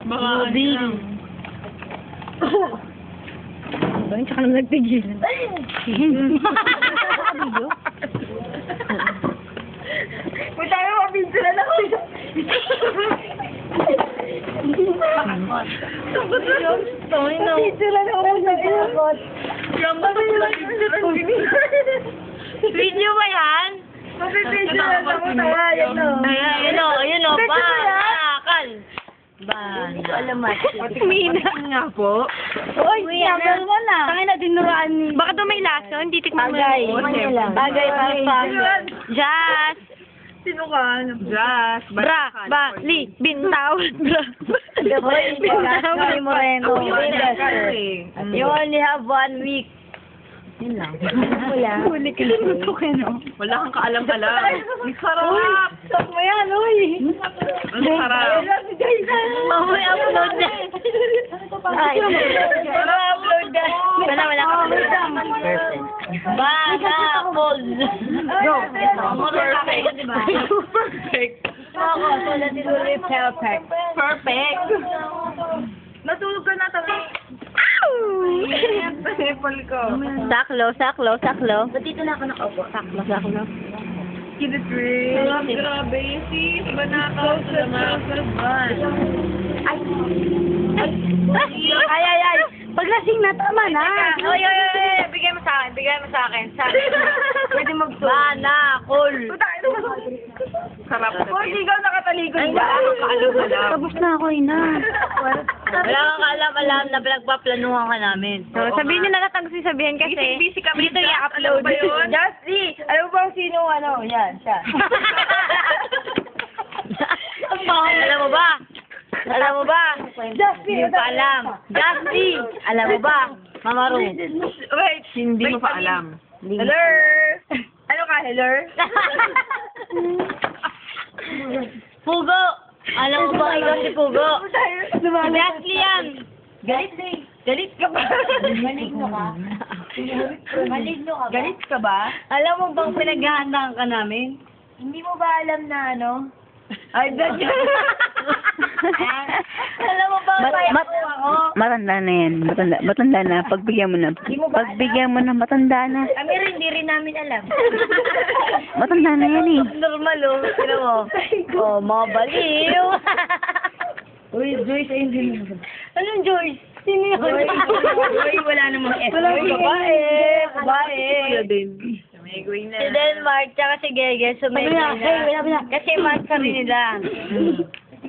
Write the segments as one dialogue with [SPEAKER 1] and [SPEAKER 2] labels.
[SPEAKER 1] Baka
[SPEAKER 2] Moving. Ba, tsaka naman nagpigil.
[SPEAKER 3] Kung tayo mabinto na lang.
[SPEAKER 2] Tony, no.
[SPEAKER 3] Mabinto na lang ako sa pinakot.
[SPEAKER 2] Video ba yan?
[SPEAKER 3] Mabibinto na lang ako tawa. Yan o.
[SPEAKER 2] Ayun o.
[SPEAKER 3] Video
[SPEAKER 2] Ba,
[SPEAKER 3] ba yan?
[SPEAKER 2] nakakal. Ba,
[SPEAKER 3] Alamat.
[SPEAKER 2] Mina.
[SPEAKER 1] nga po.
[SPEAKER 3] Uy, sabar mo na.
[SPEAKER 2] Tangin na dinuraan ni. Baka daw may laso, hindi tikman mo.
[SPEAKER 3] Bagay.
[SPEAKER 2] Bagay. Bagay pa. Jazz.
[SPEAKER 1] Sino ka? Jazz.
[SPEAKER 2] Bra. Bali. Bintaw. Bra.
[SPEAKER 3] Bintaw. Moreno.
[SPEAKER 2] You only have 1 week.
[SPEAKER 3] Yun lang. Wala.
[SPEAKER 2] Huli ka na ito no?
[SPEAKER 1] Wala kang kaalam-alam. Ang sarap.
[SPEAKER 3] Stop mo yan, uy.
[SPEAKER 1] Ang sarap.
[SPEAKER 2] Mamay upload na.
[SPEAKER 3] Ay.
[SPEAKER 2] upload na. Wala.
[SPEAKER 3] Perfect.
[SPEAKER 2] Bana. Pause.
[SPEAKER 3] Go.
[SPEAKER 1] Perfect.
[SPEAKER 3] Ako, tulad ni Luli Perfect.
[SPEAKER 1] Perfect. Natulog ka na tabi. Nipple ko.
[SPEAKER 2] Saklo.
[SPEAKER 3] Ba't dito na ako nakaupo?
[SPEAKER 2] Saklo.
[SPEAKER 1] Kinitrin. Grabe. Sis. Banakaw. Salamat.
[SPEAKER 3] Ay. Pag lasing na, tama na.
[SPEAKER 2] Oy. Bigay mo sa akin.
[SPEAKER 3] Pwede mag-zoom.
[SPEAKER 2] Bana. Cool.
[SPEAKER 1] Sarap na
[SPEAKER 3] Kung di ka nakatalikod
[SPEAKER 1] Ay,
[SPEAKER 3] ka.
[SPEAKER 1] wala kang kaalam-alam.
[SPEAKER 2] Tapos na ako, ina. Wala kang kaalam-alam na pinagpaplanuhan ka namin. So, sabihin nyo na lang ang sabihin kasi
[SPEAKER 1] Busy kami.
[SPEAKER 2] dito i-upload.
[SPEAKER 1] Ano ba yun?
[SPEAKER 3] Justy, alam mo bang sino yan, siya.
[SPEAKER 2] Alam mo ba?
[SPEAKER 3] Justy,
[SPEAKER 2] Hindi mo pa alam. Justy, alam mo ba? Mamaru.
[SPEAKER 1] Wait. Hindi mo pa alam.
[SPEAKER 3] Hello? Ano ka, hello?
[SPEAKER 2] Pugo. Alam mo ba ikaw si Pugo? Si Ashley yan.
[SPEAKER 3] Galit ka ba? Maligno ka? Maligno ka ba? Galit ka ba?
[SPEAKER 2] Alam mo bang pinaghahandaan ka namin?
[SPEAKER 3] Hindi mo ba alam na ano? Ay, dadyo. Alam mo ba, kaya po ako?
[SPEAKER 4] Matanda na yan. Matanda na. Pagbigyan mo na. Pagbigyan mo na, matanda na.
[SPEAKER 3] Kami rin, hindi rin namin alam.
[SPEAKER 4] Matanda na yan eh.
[SPEAKER 2] Normal oh. Sino mo? Oh, mga baliw.
[SPEAKER 3] Uy, Joyce, ay hindi mo.
[SPEAKER 2] Anong Joyce? Sino yun?
[SPEAKER 3] Uy, wala namang S.
[SPEAKER 2] Wala babae.
[SPEAKER 1] Kuya din. May na.
[SPEAKER 2] Si Denmark, tsaka si Gege, sumigay na. Kasi master rin nila.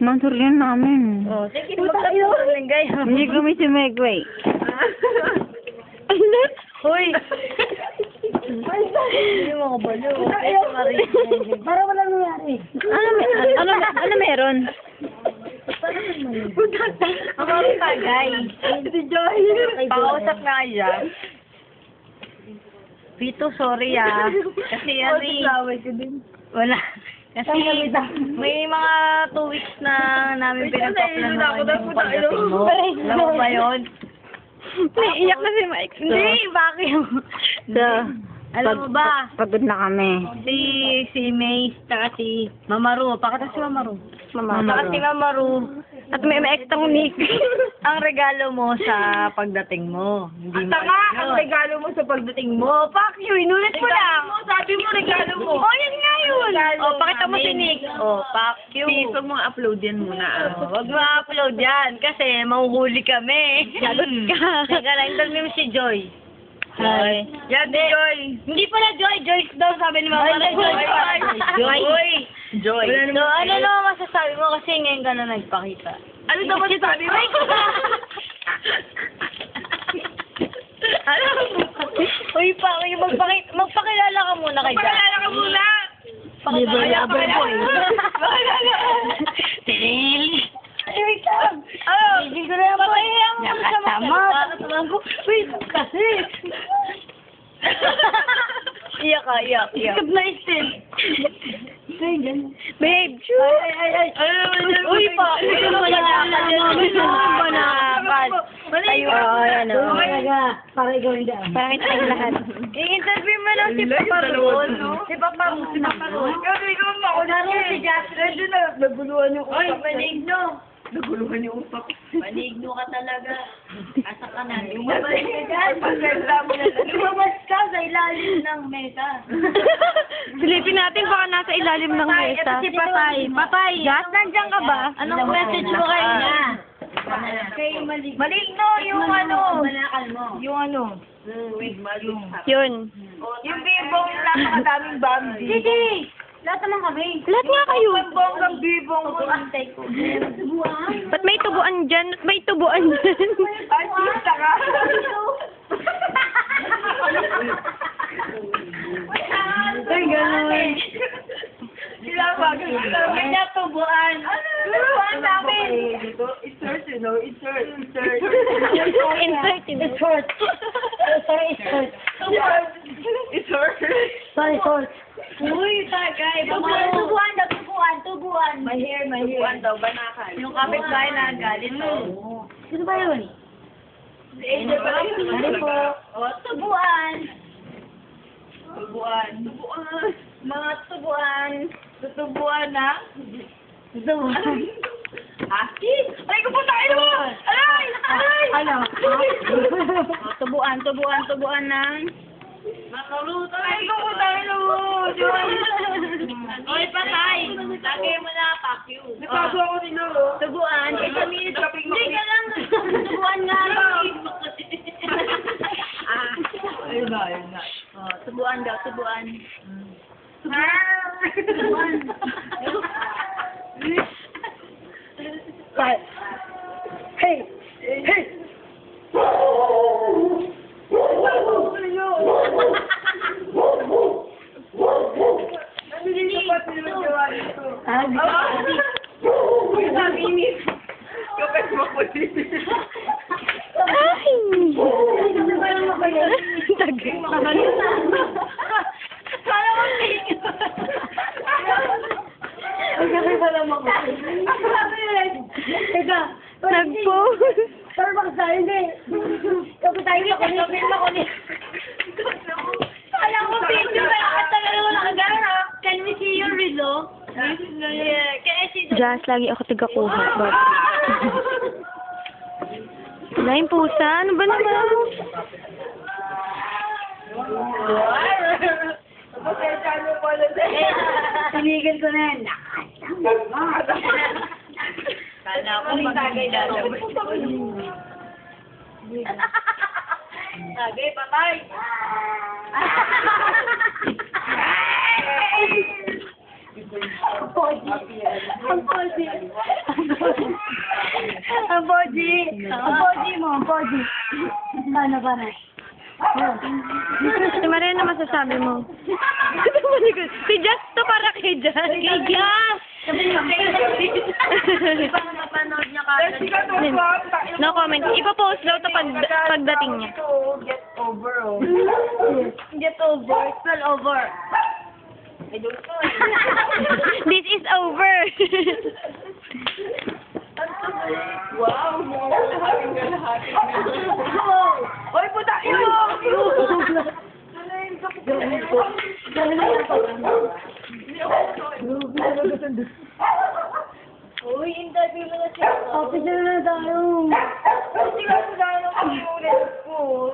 [SPEAKER 4] Mansur yan namin.
[SPEAKER 2] Oh, sige, magkakaroon kayo.
[SPEAKER 4] Hindi kami sumegway.
[SPEAKER 2] Hoy! Hindi mo ko balo.
[SPEAKER 3] Para wala nangyari.
[SPEAKER 4] Ano meron?
[SPEAKER 2] Ako rin tagay.
[SPEAKER 3] Si Joy.
[SPEAKER 2] Pakausap nga siya. Pito, sorry ah. Kasi ano wala. Kasi may mga 2 weeks na namin pinagpaplanuhan yung pagdating mo. Alam mo ba yun?
[SPEAKER 4] Naiiyak na si Mike.
[SPEAKER 2] Hindi, bakit?
[SPEAKER 4] So,
[SPEAKER 2] Alam mo ba?
[SPEAKER 4] Pagod na kami.
[SPEAKER 2] Si Mace, tsaka si Mamaru. Pakita si Mamaru. Tsaka si Mamaru.
[SPEAKER 4] At may extra nick.
[SPEAKER 2] Ang regalo mo sa pagdating mo. Hindi mo.
[SPEAKER 3] Ang regalo mo sa pagdating mo.
[SPEAKER 2] Fuck you, inulit ko lang.
[SPEAKER 3] Sabi mo, regalo mo.
[SPEAKER 2] Oh, yan nga yun. Oh, pakita mo si Nick. Oh, fuck you.
[SPEAKER 1] Ito mo upload yan muna.
[SPEAKER 2] Huwag mo upload yan kasi mahuhuli kami. Sagot ka. Teka lang, interview mo si Joy. Hi.
[SPEAKER 1] Yan, Joy.
[SPEAKER 2] Hindi pala Joy. Joyce daw sabi ni Mama. Joy.
[SPEAKER 1] Joy.
[SPEAKER 2] So, ano naman masasabi mo kasi ngayon ka na nagpakita?
[SPEAKER 1] Ano daw masasabi mo? Ano?
[SPEAKER 2] Uy, magpakilala ka muna kay Jack.
[SPEAKER 1] Pakilala ka muna.
[SPEAKER 2] Pakilala ka
[SPEAKER 1] Pakilala ka.
[SPEAKER 2] Tiril.
[SPEAKER 3] Ay, wait lang.
[SPEAKER 2] Hindi ko na yung
[SPEAKER 4] Nakasama.
[SPEAKER 2] Wait, kasi. Iyak ka, iyak. Ikab na istin. Babe, ay. Uy, pa. Ito mo na. Tayo. Ayan o.
[SPEAKER 3] Para ikaw hindi.
[SPEAKER 2] Parang ito ang lahat. I-interview mo lang si Papa Ron. Si Papa Ron.
[SPEAKER 3] Kasi ikaw makunari si Jasmine. Doon na naguluhan yung utak.
[SPEAKER 2] Maligno.
[SPEAKER 1] Naguluhan yung utak.
[SPEAKER 3] Maligno ka talaga. Asa ka na. Lumabas ka dyan.
[SPEAKER 1] Pagkanda mo na lang.
[SPEAKER 3] Lumabas ka sa ilalim ng mesa.
[SPEAKER 2] Silipin natin baka nasa ilalim ng mesa.
[SPEAKER 3] Si Patay. Patay.
[SPEAKER 2] Jas, nandiyan ka ba?
[SPEAKER 3] Anong message mo kayo na? Kay Maligno. Maligno yung ano. Manakal mo.
[SPEAKER 2] Yung ano?
[SPEAKER 1] With magic.
[SPEAKER 2] Yun.
[SPEAKER 1] Yung bibong napakadaming Bambi.
[SPEAKER 3] Sige. Lahat naman kami.
[SPEAKER 2] Lahat nga kayo.
[SPEAKER 1] Bonggang bibong mo.
[SPEAKER 3] Antay ko. Buwan.
[SPEAKER 2] Ba't may tubuan dyan? Ba't may tubuan dyan?
[SPEAKER 1] Artista ka.
[SPEAKER 2] Ay, ganun.
[SPEAKER 1] Sila bagay.
[SPEAKER 3] Kanya tubuan. Tubuan namin.
[SPEAKER 1] Insert, you know, insert.
[SPEAKER 2] Insert in the
[SPEAKER 3] Short. Sorry, short.
[SPEAKER 1] Insert.
[SPEAKER 3] Sorry, short. Uy, tagay. Tubuan daw, tubuan. My hair.
[SPEAKER 1] Tubuan daw, banakan.
[SPEAKER 3] Yung kapitbahay na galit mo. Sino ba yun? Ano po? O, tubuan.
[SPEAKER 1] Tubuan.
[SPEAKER 3] Mga tubuan.
[SPEAKER 1] Tutubuan na.
[SPEAKER 3] Tubuan.
[SPEAKER 1] Akin? Ay, kupuntain mo! Aray! Aray!
[SPEAKER 3] Ano?
[SPEAKER 2] Tubuan ng...
[SPEAKER 1] Makaluto. Ay, kupuntain mo!
[SPEAKER 3] Oy, Patay. Lagay mo na, fuck you.
[SPEAKER 1] Nagpago ako din ako.
[SPEAKER 3] Tubuan. Hindi ka lang. Tubuan nga lang.
[SPEAKER 1] Ayun na.
[SPEAKER 3] Tubuan daw, tubuan.
[SPEAKER 1] Hey! Kapag mo po
[SPEAKER 2] Ay! Tagay.
[SPEAKER 3] Kala mo fake.
[SPEAKER 1] Ang gabi pala mo ko.
[SPEAKER 3] Teka.
[SPEAKER 2] Nag-post.
[SPEAKER 3] Starbucks tayo, hindi. Kapag tayo ako ni. Kala ko picture kaya katagal ko nakagana. Can we see your result? Yeah. Can I see the...
[SPEAKER 2] Jas, lagi ako tagakuha. Wala yung pusa. Ano ba naman?
[SPEAKER 3] Tinigil ko na yan.
[SPEAKER 1] Kala ko magagay na.
[SPEAKER 3] Tagay, Patay. Ang poji. Ang poji. Ang poji. Ang poji mo, ang poji. Paano ba na?
[SPEAKER 2] Si Maria, ano masasabi mo? Si Jas to para kay Jas. Kay Jas!
[SPEAKER 3] Paano mapanood niya ka?
[SPEAKER 2] No comment. Ipopost daw to pagdating niya.
[SPEAKER 1] Get over, oh.
[SPEAKER 3] Get over. Spell over.
[SPEAKER 1] I don't know.
[SPEAKER 2] This is over.
[SPEAKER 1] Wow, mo ako kalahati. Hoy, puta ino!
[SPEAKER 3] Uy, interview mo na siya. Office na tayo.
[SPEAKER 1] Hindi ka sa ng pag-ulit ko.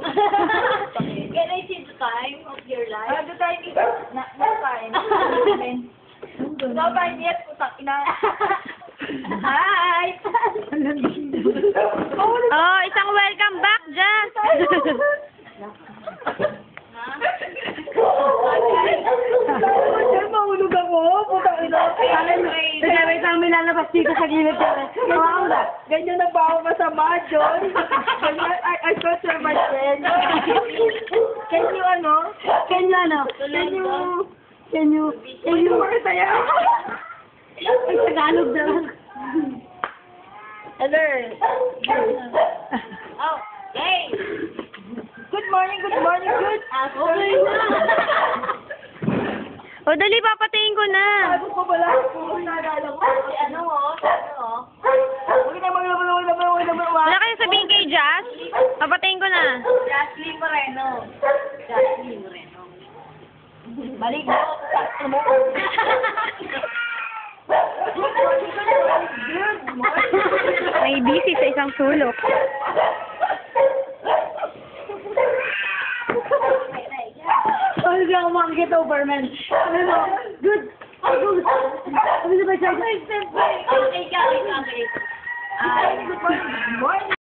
[SPEAKER 3] Can I see the time of your life?
[SPEAKER 1] Ano tayo dito?
[SPEAKER 3] No time.
[SPEAKER 1] No time yet, putak ina.
[SPEAKER 3] Hi!
[SPEAKER 2] Oh, isang welcome back, Jas.
[SPEAKER 1] Mahulog ako, putak ina.
[SPEAKER 3] May isang milalabas dito sa gilid ka.
[SPEAKER 1] Ganyan na ba ako masama, John? I thought you're my friend. Can you ano?
[SPEAKER 3] Can you
[SPEAKER 1] Masaya ako.
[SPEAKER 3] Ay, Tagalog na lang.
[SPEAKER 1] Hello.
[SPEAKER 3] Oh, hey!
[SPEAKER 1] Good morning, good.
[SPEAKER 3] Okay na.
[SPEAKER 2] O, dali, papatayin ko na.
[SPEAKER 1] Bago ko pala. Naalala ko.
[SPEAKER 3] Ano oh?
[SPEAKER 1] Huwag na maglaban.
[SPEAKER 2] Wala kayo sabihin kay Jas? Papatayin ko na.
[SPEAKER 3] Jasly Moreno. Balik mo.
[SPEAKER 4] May busy sa isang sulok.
[SPEAKER 1] Sorry, hindi ako makakita Overman. Ano mo? Good. Ano ba siya?
[SPEAKER 3] Okay, okay, okay.